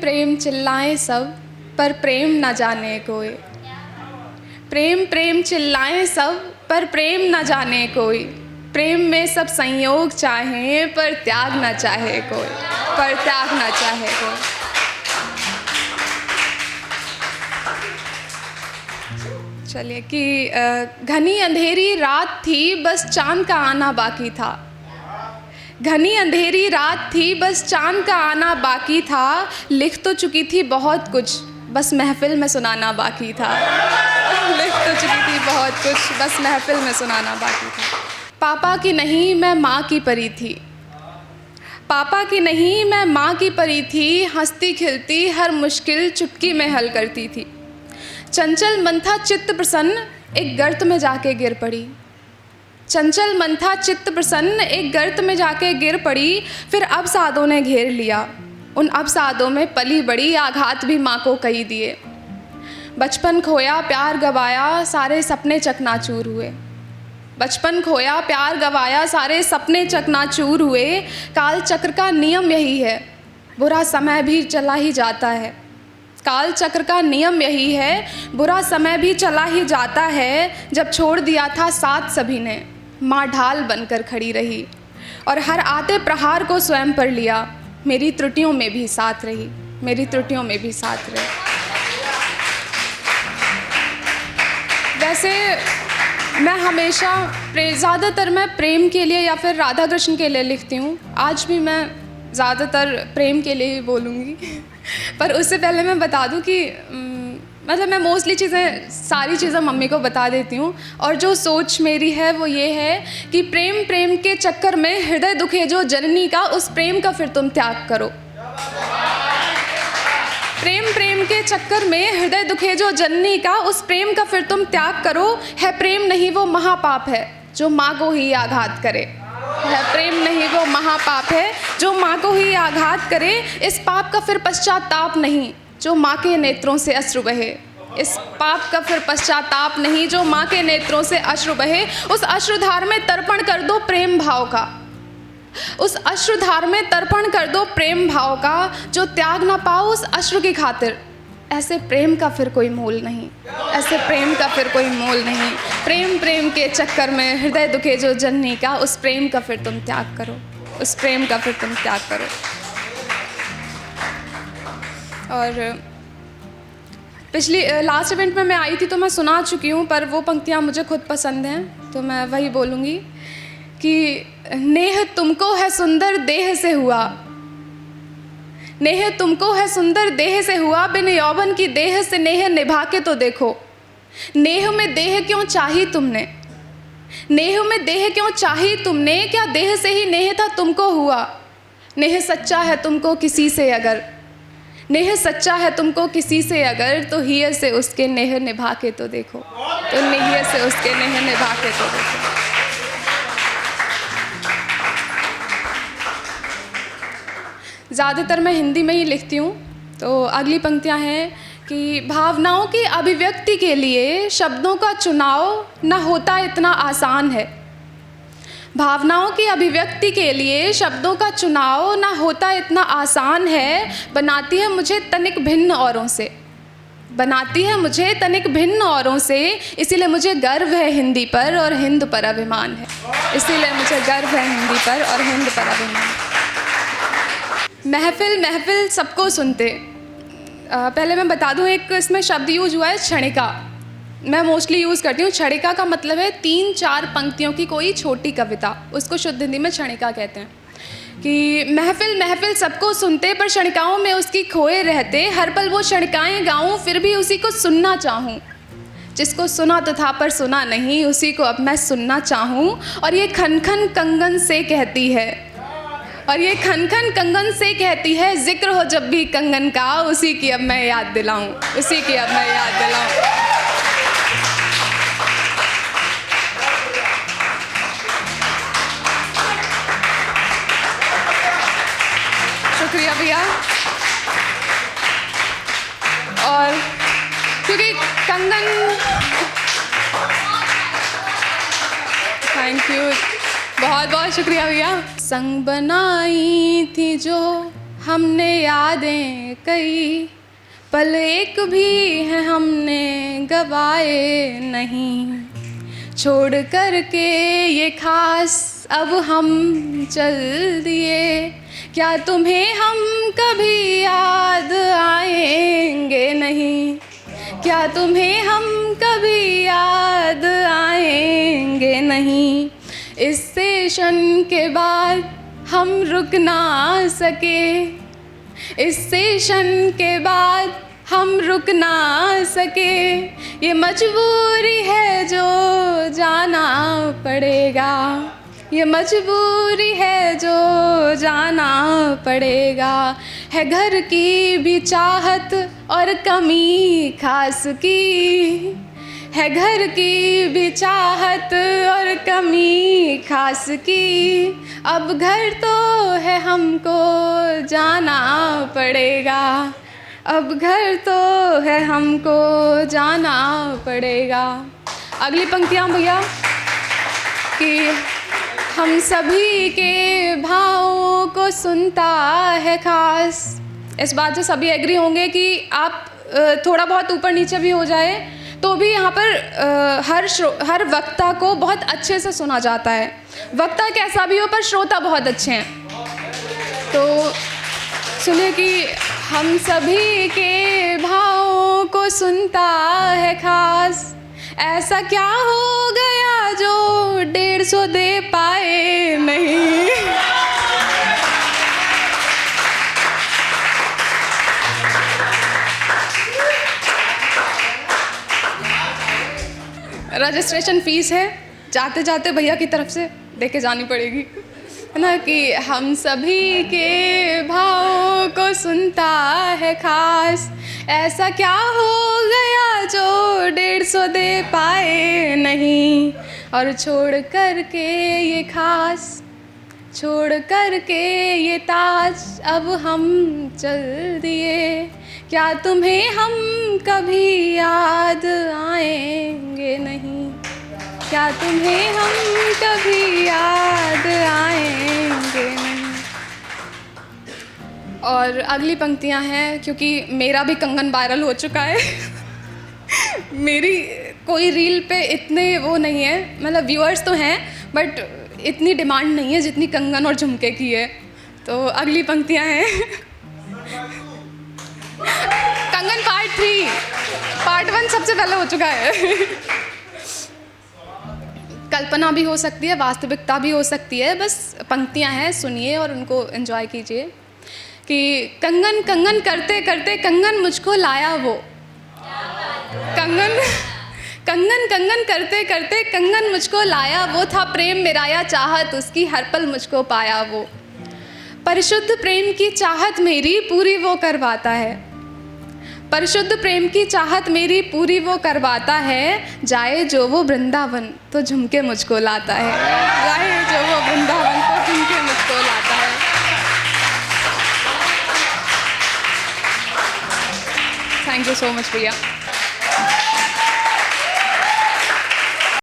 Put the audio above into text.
प्रेम चिल्लाएं सब, पर प्रेम न जाने कोई। प्रेम प्रेम चिल्लाएं सब, पर प्रेम न जाने कोई। प्रेम में सब संयोग चाहें, पर त्याग न चाहे कोई, पर त्याग न चाहे कोई। चलिए कि घनी अंधेरी रात थी, बस चांद का आना बाकी था। घनी अंधेरी रात थी, बस चांद का आना बाकी था। लिख तो चुकी थी बहुत कुछ, बस महफिल में सुनाना बाकी था। लिख तो चुकी थी बहुत कुछ, बस महफिल में सुनाना बाकी था। पापा की नहीं मैं माँ की परी थी। पापा की नहीं मैं माँ की परी थी। हंसती खिलती हर मुश्किल चुटकी में हल करती थी। चंचल मन था चित्त प्रसन्न, एक गर्त में जाके गिर पड़ी। चंचल मन था चित्त प्रसन्न, एक गर्त में जाके गिर पड़ी। फिर अब सादों ने घेर लिया, उन अब सादों में पली बड़ी। आघात भी माँ को कई दिए। बचपन खोया प्यार गवाया, सारे सपने चकनाचूर हुए। बचपन खोया प्यार गवाया, सारे सपने चकनाचूर हुए। काल चक्र का नियम यही है, बुरा समय भी चला ही जाता है। काल चक्र का नियम यही है, बुरा समय भी चला ही जाता है। जब छोड़ दिया था साथ सभी ने, माँ ढाल बनकर खड़ी रही और हर आते प्रहार को स्वयं पर लिया। मेरी त्रुटियों में भी साथ रही, मेरी त्रुटियों में भी साथ रही। वैसे मैं हमेशा ज़्यादातर मैं प्रेम के लिए या फिर राधा कृष्ण के लिए लिखती हूँ। आज भी मैं ज़्यादातर प्रेम के लिए ही बोलूँगी। पर उससे पहले मैं बता दूँ कि मतलब मैं मोस्टली सारी चीज़ें मम्मी को बता देती हूँ। और जो सोच मेरी है वो ये है कि प्रेम प्रेम के चक्कर में हृदय दुखे जो जननी का, उस प्रेम का फिर तुम त्याग करो। प्रेम प्रेम के चक्कर में हृदय दुखे जो जननी का, उस प्रेम का फिर तुम त्याग करो। है प्रेम नहीं वो महापाप है, जो माँ को ही आघात करे। है प्रेम नहीं वो महापाप है, जो माँ को ही आघात करे। इस पाप का फिर पश्चाताप नहीं, जो माँ के नेत्रों से अश्रु बहे। इस पाप का फिर पश्चाताप नहीं, जो माँ के नेत्रों से अश्रु बहे। उस अश्रुधार में तर्पण कर दो प्रेम भाव का। उस अश्रुधार में तर्पण कर दो प्रेम भाव का। जो त्याग ना पाओ उस अश्रु की खातिर, ऐसे प्रेम का फिर कोई मोल नहीं, ऐसे प्रेम का फिर कोई मोल नहीं। प्रेम प्रेम के चक्कर में हृदय दुखे जो जननी का, उस प्रेम का फिर तुम त्याग करो, उस प्रेम का फिर तुम त्याग करो। और पिछली लास्ट इवेंट में मैं आई थी तो मैं सुना चुकी हूँ, पर वो पंक्तियाँ मुझे खुद पसंद हैं तो मैं वही बोलूँगी कि नेह तुमको है सुंदर देह से हुआ। नेह तुमको है सुंदर देह से हुआ, बिन यौवन की देह से नेह निभा के तो देखो। नेह में देह क्यों चाही तुमने, नेह में देह क्यों चाही तुमने। क्या देह से ही नेह था तुमको हुआ। नेह सच्चा है तुमको किसी से अगर, नेह सच्चा है तुमको किसी से अगर, तो हिय से उसके नेह निभा के तो देखो। तो नेह से उसके नेह निभा के तो देखो। ज़्यादातर मैं हिंदी में ही लिखती हूँ। तो अगली पंक्तियाँ हैं कि भावनाओं की अभिव्यक्ति के लिए शब्दों का चुनाव न होता इतना आसान है। भावनाओं की अभिव्यक्ति के लिए शब्दों का चुनाव न होता इतना आसान है। बनाती है मुझे तनिक भिन्न औरों से, बनाती है मुझे तनिक भिन्न औरों से। इसीलिए मुझे गर्व है हिंदी पर और हिंद पर अभिमान है। इसीलिए मुझे गर्व है हिंदी पर और हिंद पर अभिमान है। महफिल महफिल सबको सुनते। पहले मैं बता दूं, एक इसमें शब्द यूज हुआ है क्षणिका। मैं मोस्टली यूज़ करती हूँ। क्षणिका का मतलब है 3-4 पंक्तियों की कोई छोटी कविता, उसको शुद्ध हिंदी में क्षणिका कहते हैं। कि महफिल महफिल सबको सुनते, पर क्षणिकाओं में उसकी खोए रहते। हर पल वो क्षणिकाएँ गाऊँ, फिर भी उसी को सुनना चाहूँ। जिसको सुना तो था पर सुना नहीं, उसी को अब मैं सुनना चाहूँ। और ये खन खन कंगन से कहती है, और ये खन खन कंगन से कहती है। जिक्र हो जब भी कंगन का, उसी की अब मैं याद दिलाऊं, उसी की अब मैं याद दिलाऊं। शुक्रिया भैया। और क्योंकि कंगन, थैंक यू, बहुत बहुत शुक्रिया भैया। संग बनाई थी जो हमने यादें कई पल एक भी हैं हमने गवाए नहीं। छोड़ कर के ये खास अब हम चल दिए, क्या तुम्हें हम कभी याद आएंगे नहीं? क्या तुम्हें हम कभी याद आएंगे नहीं? इस स्टेशन के बाद हम रुक ना सके, इस स्टेशन के बाद हम रुक ना सके, ये मजबूरी है जो जाना पड़ेगा, ये मजबूरी है जो जाना पड़ेगा। है घर की भी चाहत और कमी खास की, है घर की भी चाहत और कमी खास की। अब घर तो है हमको जाना पड़ेगा, अब घर तो है हमको जाना पड़ेगा। अगली पंक्तियाँ भैया कि हम सभी के भावों को सुनता है खास। इस बात से सभी एग्री होंगे कि आप थोड़ा बहुत ऊपर नीचे भी हो जाए तो भी यहाँ पर हर वक्ता को बहुत अच्छे से सुना जाता है। वक्ता कैसा भी हो पर श्रोता बहुत अच्छे हैं। तो सुनिए कि हम सभी के भावों को सुनता है खास, ऐसा क्या हो गया जो 150 दे पाए नहीं। रजिस्ट्रेशन फ़ीस है, जाते जाते भैया की तरफ से दे के जानी पड़ेगी, है ना। कि हम सभी के भावों को सुनता है खास, ऐसा क्या हो गया जो 150 दे पाए नहीं। और छोड़ कर के ये खास, छोड़ कर के ये ताज अब हम चल दिए, क्या तुम्हें हम कभी याद आएंगे नहीं? क्या तुम्हें हम कभी याद आएंगे नहीं? और अगली पंक्तियां हैं, क्योंकि मेरा भी कंगन वायरल हो चुका है मेरी कोई रील पे इतने वो नहीं है, मतलब व्यूअर्स तो हैं बट इतनी डिमांड नहीं है जितनी कंगन और झुमके की है। तो अगली पंक्तियां हैं कंगन पार्ट 3, पार्ट 1 सबसे पहले हो चुका है कल्पना भी हो सकती है, वास्तविकता भी हो सकती है, बस पंक्तियां हैं, सुनिए और उनको एंजॉय कीजिए। कि कंगन कंगन करते करते कंगन मुझको लाया वो, कंगन कंगन कंगन करते करते कंगन मुझको लाया वो, था प्रेम मेरा या चाहत उसकी हर पल मुझको पाया वो। परिशुद्ध प्रेम की चाहत मेरी पूरी वो करवाता है, परिशुद्ध प्रेम की चाहत मेरी पूरी वो करवाता है, जाए जो वो वृंदावन तो झुमके मुझको लाता है, जाए जो वो वृंदावन तो झुमके मुझको लाता है। थैंक यू सो मच भैया।